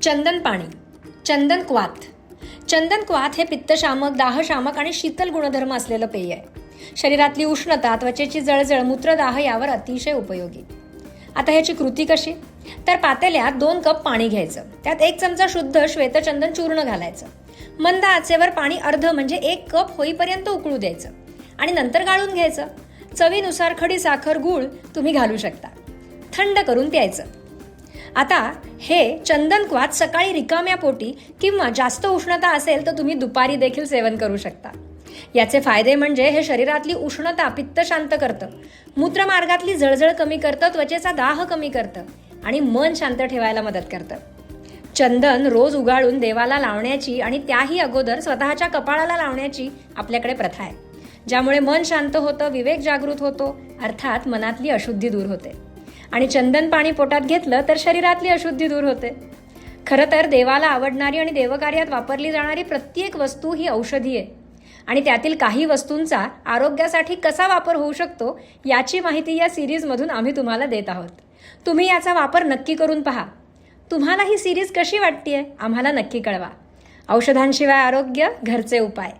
चंदन पाणी, चंदन क्वाथ. चंदन क्वाथ हे पित्तशामक, दाहशामक आणि शीतल गुणधर्म असलेलं पेय आहे. शरीरातली उष्णता, त्वचेची जळजळ, मूत्रदाह यावर अतिशय उपयोगी. आता ह्याची कृती कशी? तर पातेल्यात 2 कप पाणी घ्यायचं. त्यात 1 चमचा शुद्ध श्वेतचंदन चूर्ण घालायचं. मंद आचेवर पाणी अर्ध म्हणजे 1 कप होईपर्यंत उकळू द्यायचं आणि नंतर गाळून घ्यायचं. चवीनुसार खडी साखर, गूळ तुम्ही घालू शकता. थंड करून प्यायचं. आता हे चंदन क्वाथ सकाळी रिकाम्या पोटी किंवा जास्त उष्णता असेल तर तुम्ही दुपारी देखील सेवन करू शकता. याचे फायदे म्हणजे हे शरीरातली उष्णता, पित्त शांत करतं, मूत्रमार्गातली जळजळ कमी करतं, त्वचेचा दाह कमी करतं आणि मन शांत ठेवायला मदत करतं. चंदन रोज उगाळून देवाला लावण्याची आणि त्याही अगोदर स्वतःच्या कपाळाला लावण्याची आपल्याकडे प्रथा आहे, ज्यामुळे मन शांत होतं, विवेक जागृत होतो, अर्थात मनातली अशुद्धी दूर होते. आणि चंदन पाणी पोटात घेतलं तर शरीरातली अशुद्धी दूर होते. खरं तर देवाला आवडणारी आणि देवकार्यात वापरली जाणारी प्रत्येक वस्तू ही औषधी आहे आणि त्यातील काही वस्तूंचा आरोग्यासाठी कसा वापर होऊ शकतो याची माहिती या सिरीजमधून आम्ही तुम्हाला देत आहोत. तुम्ही याचा वापर नक्की करून पहा. तुम्हाला ही सिरीज कशी वाटतेय आम्हाला नक्की कळवा. औषधांशिवाय आरोग्य, घरचे उपाय.